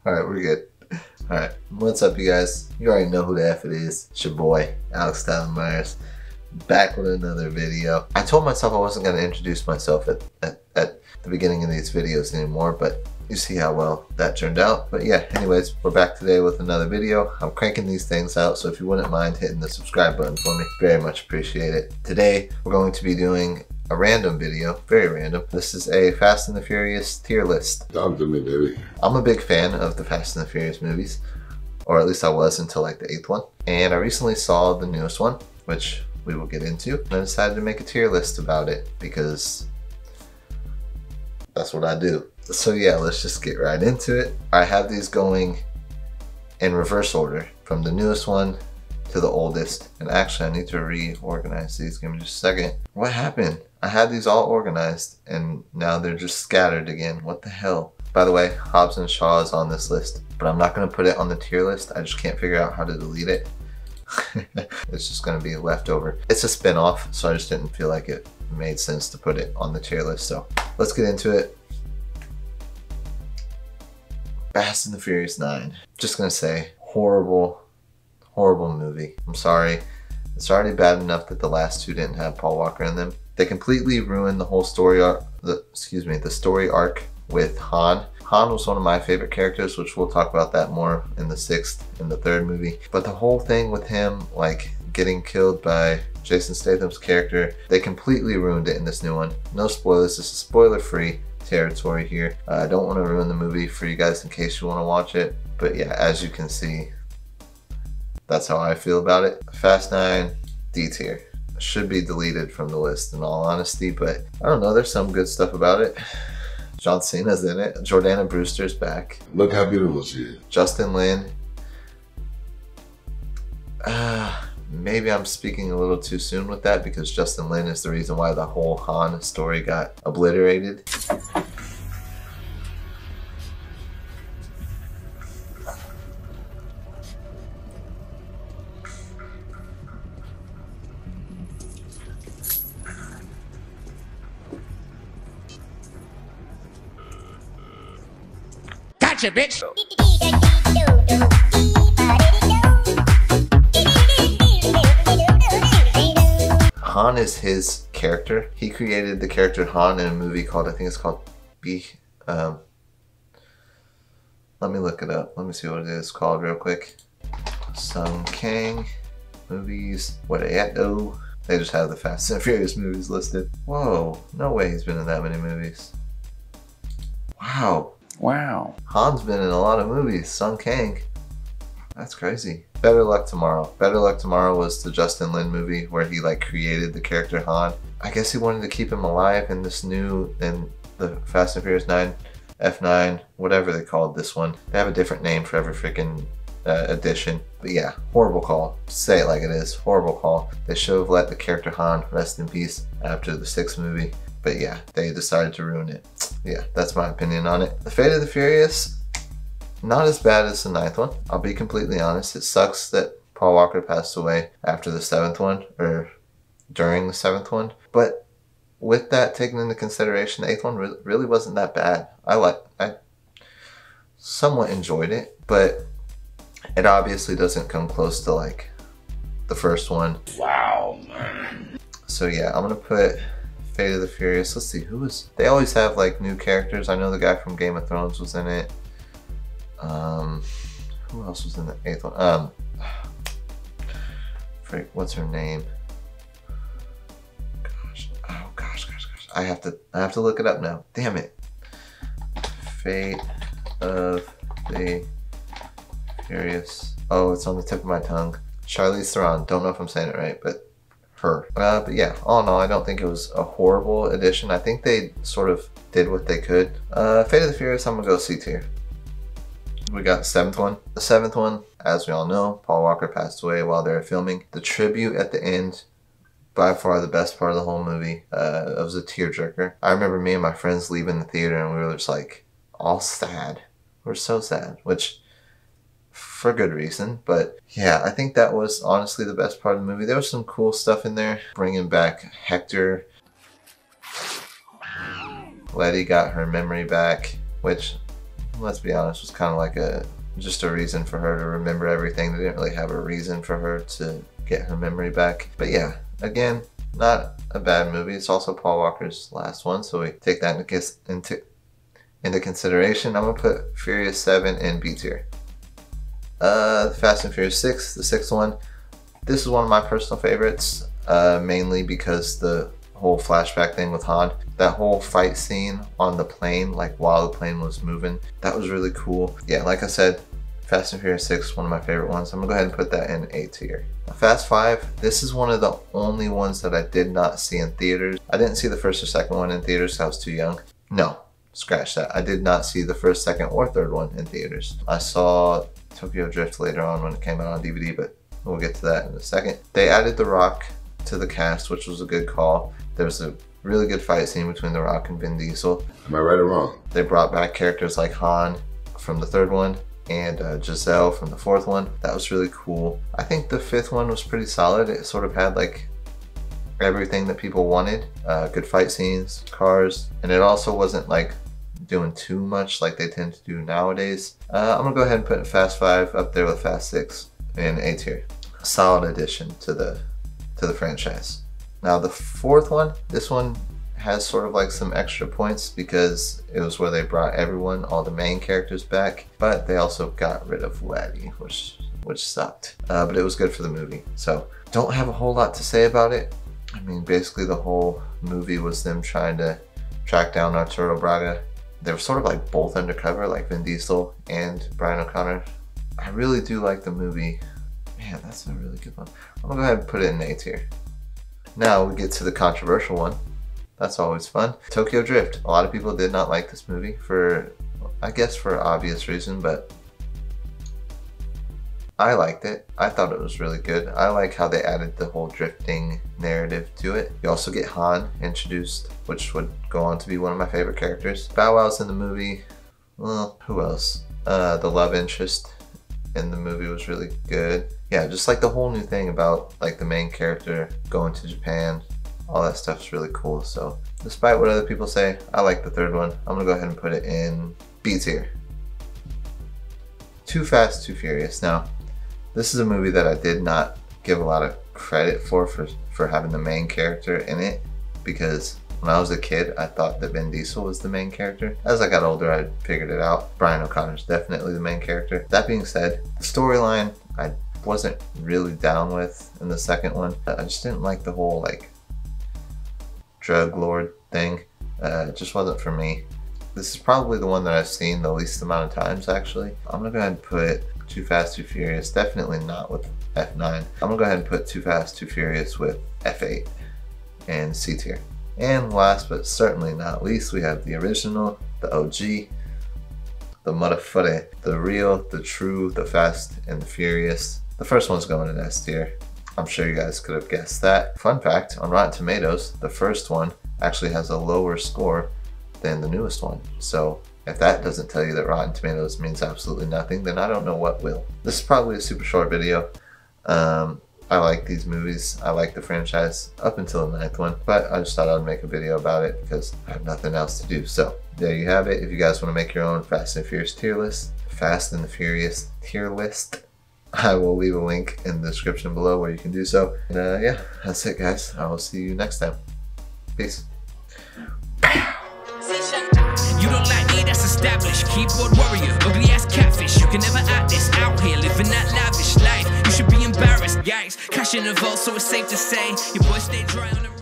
Alright, we're good. Alright, what's up you guys? You already know who the F it is. It's your boy, Untitled Meyers. Back with another video. I told myself I wasn't going to introduce myself at the beginning of these videos anymore, but you see how well that turned out. But yeah, anyways, we're back today with another video. I'm cranking these things out, so if you wouldn't mind hitting the subscribe button for me, very much appreciate it. Today, we're going to be doing a random video, very random. This is a Fast and the Furious tier list. Talk to me, baby. I'm a big fan of the Fast and the Furious movies, or at least I was until like the 8th one. And I recently saw the newest one, which we will get into. And I decided to make a tier list about it because that's what I do. So yeah, let's just get right into it. I have these going in reverse order from the newest one to the oldest. And actually I need to reorganize these. Give me just a second. What happened? I had these all organized and now they're just scattered again. What the hell? By the way, Hobbs and Shaw is on this list, but I'm not going to put it on the tier list. I just can't figure out how to delete it. It's just going to be left over. It's a spin-off, so I just didn't feel like it made sense to put it on the tier list. So let's get into it. Fast and the Furious 9. Just going to say, horrible movie. I'm sorry. It's already bad enough that the last two didn't have Paul Walker in them. They completely ruined the whole story arc, the story arc with Han. Han was one of my favorite characters, which we'll talk about that more in the 6th and the 3rd movie. But the whole thing with him, like, getting killed by Jason Statham's character, they completely ruined it in this new one. No spoilers, this is spoiler-free territory here. I don't want to ruin the movie for you guys in case you want to watch it. But yeah, as you can see, that's how I feel about it. Fast 9, D tier. Should be deleted from the list in all honesty, but I don't know, there's some good stuff about it. John Cena's in it. Jordana Brewster's back. Look how beautiful she is. Justin Lin. Maybe I'm speaking a little too soon with that because Justin Lin is the reason why the whole Han story got obliterated. Gotcha, bitch! Han is his character. He created the character Han in a movie called, I think it's called let me look it up. Let me see what it is called real quick. Sung Kang movies. What a though. They just have the Fast and Furious movies listed. Whoa, no way he's been in that many movies. Wow. Wow. Han's been in a lot of movies. Sung Kang. That's crazy. Better Luck Tomorrow. Better Luck Tomorrow was the Justin Lin movie where he like created the character Han. I guess he wanted to keep him alive in this new, in the Fast and Furious 9, F9, whatever they called this one. They have a different name for every freaking edition. But yeah, horrible call. Say it like it is. Horrible call. They should have let the character Han rest in peace after the 6th movie. But yeah, they decided to ruin it. Yeah, that's my opinion on it. The Fate of the Furious, not as bad as the 9th one. I'll be completely honest. It sucks that Paul Walker passed away after the 7th one, or during the 7th one. But with that taken into consideration, the 8th one really wasn't that bad. I somewhat enjoyed it, but it obviously doesn't come close to like the first one. Wow, man. So yeah, I'm gonna put Fate of the Furious. Let's see, who was... They always have like new characters. I know the guy from Game of Thrones was in it. Who else was in the 8th one? Freak, what's her name? Gosh. Oh gosh. I have to look it up now. Damn it. Fate of the Furious. Oh, it's on the tip of my tongue. Charlize Theron. Don't know if I'm saying it right, but her. But yeah, all in all, I don't think it was a horrible addition. I think they sort of did what they could. Fate of the Furious, I'm gonna go C tier. We got the 7th one. The 7th one, as we all know, Paul Walker passed away while they were filming. The tribute at the end, by far the best part of the whole movie. It was a tearjerker. I remember me and my friends leaving the theater and we were just like, all sad. We're so sad, which for good reason. But yeah, I think that was honestly the best part of the movie. There was some cool stuff in there. Bringing back Hector. Letty got her memory back, which let's be honest, was kind of like just a reason for her to remember everything. They didn't really have a reason for her to get her memory back. But yeah, again, not a bad movie. It's also Paul Walker's last one, so we take that into consideration. I'm gonna put Furious 7 in B tier. Fast and Furious 6, the sixth one. This is one of my personal favorites, mainly because the whole flashback thing with Han, that whole fight scene on the plane, like while the plane was moving, that was really cool. Yeah, like I said, Fast and Furious 6, one of my favorite ones. I'm gonna go ahead and put that in A tier. Fast 5, this is one of the only ones that I did not see in theaters. I didn't see the first or second one in theaters because I was too young. No, scratch that. I did not see the first, second, or third one in theaters. I saw Tokyo Drift later on when it came out on DVD, but we'll get to that in a second. They added The Rock to the cast, which was a good call. There was a really good fight scene between The Rock and Vin Diesel. Am I right or wrong? They brought back characters like Han from the third one and Giselle from the fourth one. That was really cool. I think the fifth one was pretty solid. It sort of had like everything that people wanted. Good fight scenes, cars, and it also wasn't like doing too much like they tend to do nowadays. I'm gonna go ahead and put Fast 5 up there with Fast 6 in A tier. Solid addition to the franchise. Now the fourth one, this one has sort of like some extra points because it was where they brought everyone, all the main characters back, but they also got rid of Laddie, which sucked. But it was good for the movie. So don't have a whole lot to say about it. I mean, basically the whole movie was them trying to track down Arturo Braga. They were sort of like both undercover, like Vin Diesel and Brian O'Connor. I really do like the movie. Man, that's a really good one. I'm gonna go ahead and put it in A tier. Now we get to the controversial one. That's always fun. Tokyo Drift. A lot of people did not like this movie for, I guess for obvious reason, but I liked it. I thought it was really good. I like how they added the whole drifting narrative to it. You also get Han introduced, which would go on to be one of my favorite characters. Bow Wow's in the movie. Well, who else? The love interest in the movie was really good. Yeah, just like the whole new thing about like the main character going to Japan. All that stuff's really cool. So despite what other people say, I like the third one. I'm gonna go ahead and put it in B tier. Too Fast, Too Furious. Now, this is a movie that I did not give a lot of credit for having the main character in it, because when I was a kid, I thought that Vin Diesel was the main character. As I got older, I figured it out. Brian O'Connor's definitely the main character. That being said, the storyline I wasn't really down with in the second one. I just didn't like the whole like drug lord thing. It just wasn't for me. This is probably the one that I've seen the least amount of times, actually. I'm gonna go ahead and put Too Fast, Too Furious, definitely not with F9. I'm gonna go ahead and put Too Fast, Too Furious with F8 and C tier. And last but certainly not least, we have the original, the OG, the motherfucker, the real, the true, the Fast and the Furious. The first one's going in S tier. I'm sure you guys could have guessed that. Fun fact, on Rotten Tomatoes, the first one actually has a lower score than the newest one. So if that doesn't tell you that Rotten Tomatoes means absolutely nothing, then I don't know what will. This is probably a super short video. I like these movies. I like the franchise up until the 9th one, but I just thought I'd make a video about it because I have nothing else to do. So there you have it. If you guys want to make your own Fast and Furious tier list, Fast and the Furious tier list, I will leave a link in the description below where you can do so. And yeah, that's it guys. I will see you next time. Peace. You don't like me, that's established. Keyboard warrior, ugly ass catfish. You can never act this out here, living that lavish life. You should be embarrassed, guys. Cash in the vault, so it's safe to say your boy stay dry on the